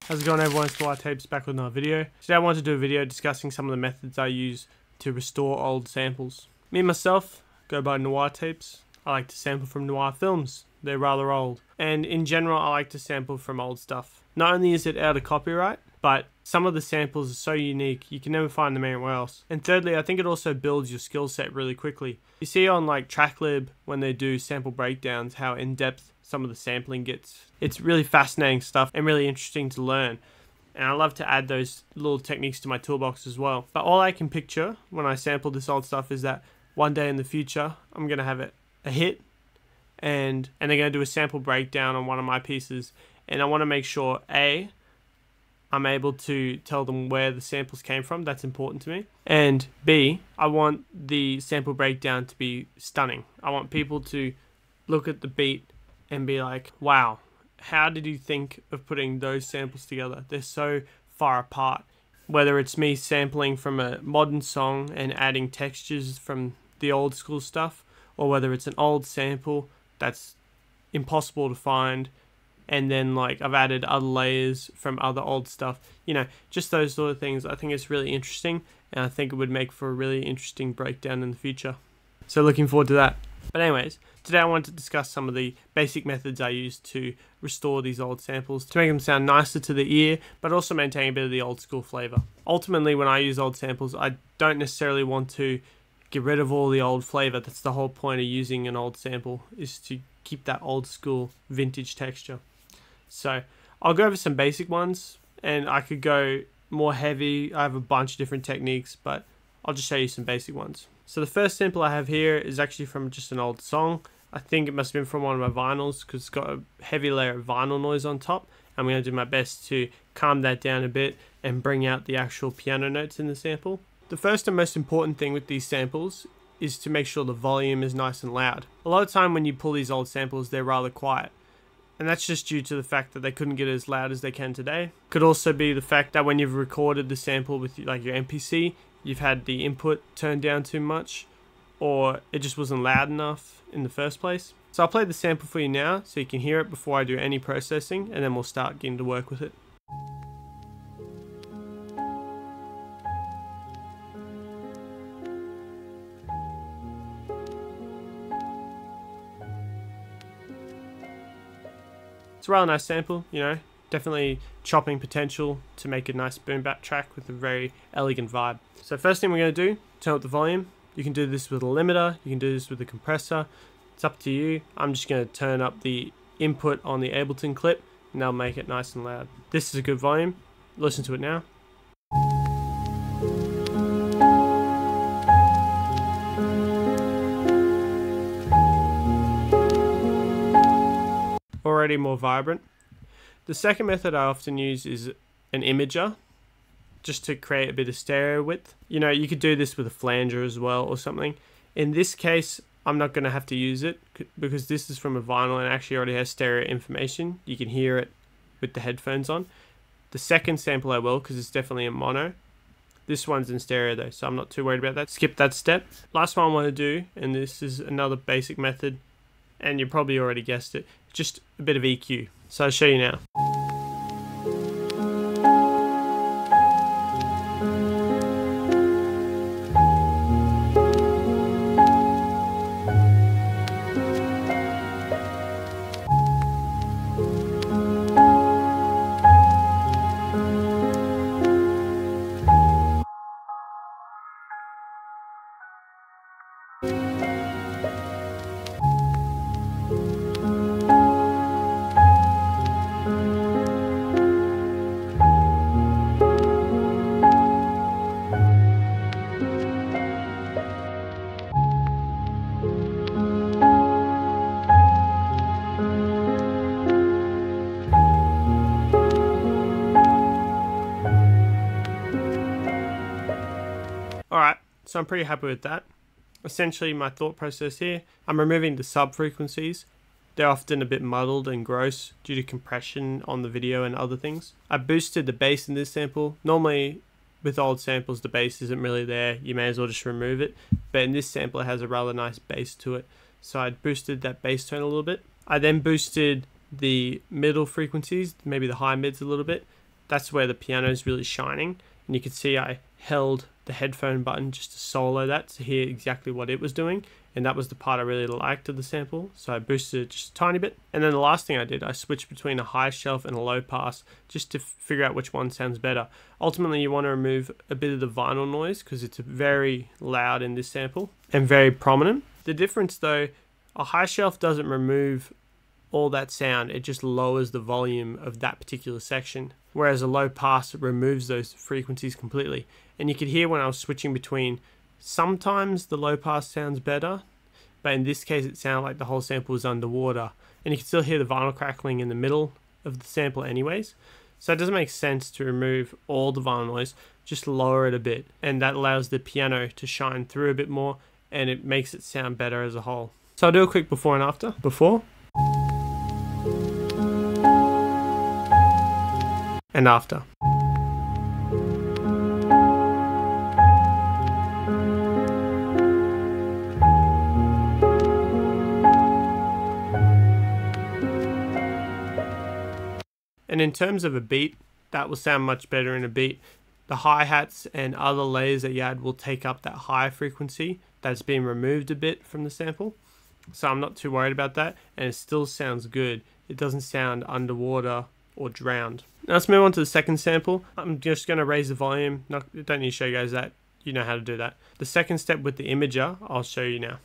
How's it going, everyone? It's Noir Tapes back with another video. Today I want to do a video discussing some of the methods I use to restore old samples. Me myself go by Noir Tapes. I like to sample from Noir films. They're rather old. And in general, I like to sample from old stuff. Not only is it out of copyright, but some of the samples are so unique, you can never find them anywhere else. And thirdly, I think it also builds your skill set really quickly. You see on like TrackLib, when they do sample breakdowns, how in-depth some of the sampling gets. It's really fascinating stuff and really interesting to learn. And I love to add those little techniques to my toolbox as well. But all I can picture when I sample this old stuff is that one day in the future, I'm going to have a hit and they're going to do a sample breakdown on one of my pieces. And I want to make sure, A, I'm able to tell them where the samples came from. That's important to me. And B, I want the sample breakdown to be stunning. I want people to look at the beat and be like, wow, how did you think of putting those samples together? They're so far apart. Whether it's me sampling from a modern song and adding textures from the old school stuff, or whether it's an old sample that's impossible to find, and then like I've added other layers from other old stuff, you know, just those sort of things. I think it's really interesting, and I think it would make for a really interesting breakdown in the future. So looking forward to that. But anyways, today I want to discuss some of the basic methods I use to restore these old samples to make them sound nicer to the ear, but also maintain a bit of the old school flavor. Ultimately, when I use old samples, I don't necessarily want to get rid of all the old flavor. That's the whole point of using an old sample, is to keep that old school vintage texture. So I'll go over some basic ones, and I could go more heavy. I have a bunch of different techniques, but I'll just show you some basic ones. So the first sample I have here is actually from just an old song. I think it must have been from one of my vinyls because it's got a heavy layer of vinyl noise on top. I'm going to do my best to calm that down a bit and bring out the actual piano notes in the sample. The first and most important thing with these samples is to make sure the volume is nice and loud. A lot of time when you pull these old samples, they're rather quiet. And that's just due to the fact that they couldn't get as loud as they can today. Could also be the fact that when you've recorded the sample with like your MPC, you've had the input turned down too much, or it just wasn't loud enough in the first place. So I'll play the sample for you now so you can hear it before I do any processing, and then we'll start getting to work with it. It's a rather nice sample, you know, definitely chopping potential to make a nice boom bap track with a very elegant vibe. So first thing we're going to do, turn up the volume. You can do this with a limiter, you can do this with a compressor, it's up to you. I'm just going to turn up the input on the Ableton clip and that'll make it nice and loud. This is a good volume, listen to it now. Already more vibrant. The second method I often use is an imager, just to create a bit of stereo width. You know, you could do this with a flanger as well or something. In this case, I'm not going to have to use it because this is from a vinyl and actually already has stereo information. You can hear it with the headphones on. The second sample I will, because it's definitely in mono. This one's in stereo though, so I'm not too worried about that. Skip that step. Last one I want to do, and this is another basic method, and you probably already guessed it, just a bit of EQ. So I'll show you now. Alright, so I'm pretty happy with that. Essentially my thought process here, I'm removing the sub frequencies. They're often a bit muddled and gross due to compression on the video and other things. I boosted the bass in this sample. Normally with old samples the bass isn't really there, you may as well just remove it. But in this sample it has a rather nice bass to it. So I boosted that bass tone a little bit. I then boosted the middle frequencies, maybe the high mids a little bit, that's where the piano is really shining. And you can see I held the headphone button just to solo that to hear exactly what it was doing. And that was the part I really liked of the sample. So I boosted it just a tiny bit. And then the last thing I did, I switched between a high shelf and a low pass just to figure out which one sounds better. Ultimately, you want to remove a bit of the vinyl noise because it's very loud in this sample and very prominent. The difference though, a high shelf doesn't remove all that sound, it just lowers the volume of that particular section. Whereas a low pass removes those frequencies completely. And you could hear when I was switching between, sometimes the low pass sounds better, but in this case it sounded like the whole sample was underwater. And you can still hear the vinyl crackling in the middle of the sample anyways. So it doesn't make sense to remove all the vinyl noise, just lower it a bit. And that allows the piano to shine through a bit more and it makes it sound better as a whole. So I'll do a quick before and after. Before. And after. And in terms of a beat, that will sound much better in a beat. The hi-hats and other layers that you add will take up that high frequency that's been removed a bit from the sample. So I'm not too worried about that, and it still sounds good. It doesn't sound underwater or drowned. Now let's move on to the second sample. I'm just going to raise the volume. Don't need to show you guys that. You know how to do that. The second step with the imager, I'll show you now.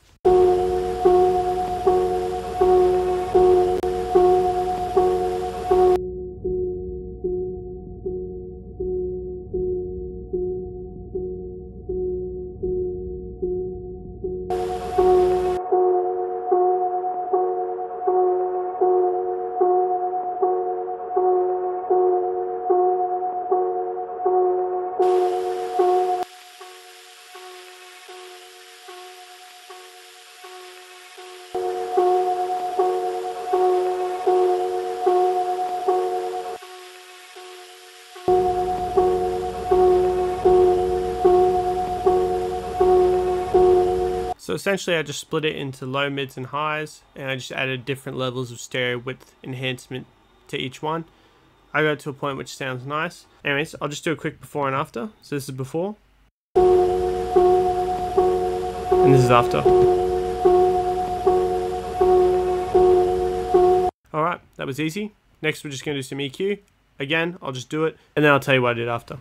So essentially I just split it into low, mids and highs, and I just added different levels of stereo width enhancement to each one. I got to a point which sounds nice. Anyways, I'll just do a quick before and after. So this is before. And this is after. Alright, that was easy. Next we're just going to do some EQ. Again, I'll just do it, and then I'll tell you what I did after.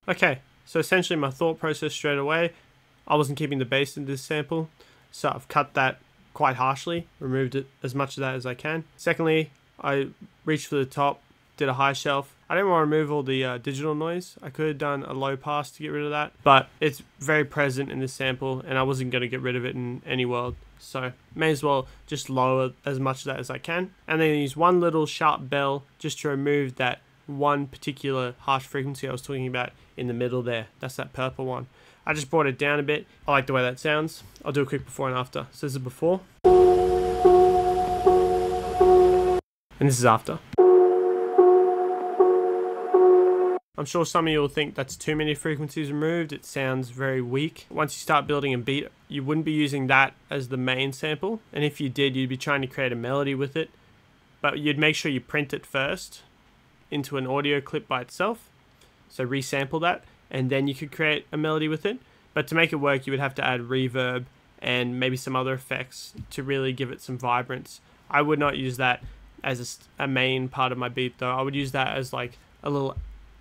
Okay, so essentially my thought process straight away, I wasn't keeping the bass in this sample, so I've cut that quite harshly, removed it as much of that as I can. Secondly, I reached for the top, did a high shelf. I didn't want to remove all the digital noise. I could have done a low pass to get rid of that, but it's very present in this sample and I wasn't going to get rid of it in any world. So may as well just lower as much of that as I can. And then use one little sharp bell just to remove that one particular harsh frequency I was talking about in the middle there. That's that purple one. I just brought it down a bit. I like the way that sounds. I'll do a quick before and after. So this is before. And this is after. I'm sure some of you will think that's too many frequencies removed. It sounds very weak. Once you start building a beat, you wouldn't be using that as the main sample. And if you did, you'd be trying to create a melody with it. But you'd make sure you print it first into an audio clip by itself. So resample that, and then you could create a melody with it. But to make it work, you would have to add reverb and maybe some other effects to really give it some vibrance. I would not use that as a main part of my beat though. I would use that as like a little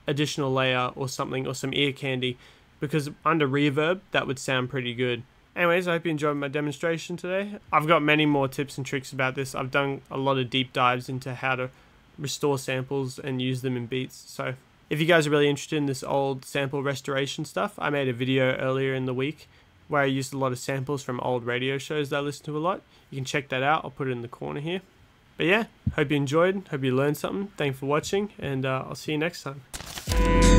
additional layer or something, or some ear candy because under reverb that would sound pretty good. Anyways, I hope you enjoyed my demonstration today. I've got many more tips and tricks about this. I've done a lot of deep dives into how to restore samples and use them in beats. So if you guys are really interested in this old sample restoration stuff, I made a video earlier in the week where I used a lot of samples from old radio shows that I listen to a lot. You can check that out. I'll put it in the corner here. But yeah, hope you enjoyed. Hope you learned something. Thanks for watching, and I'll see you next time.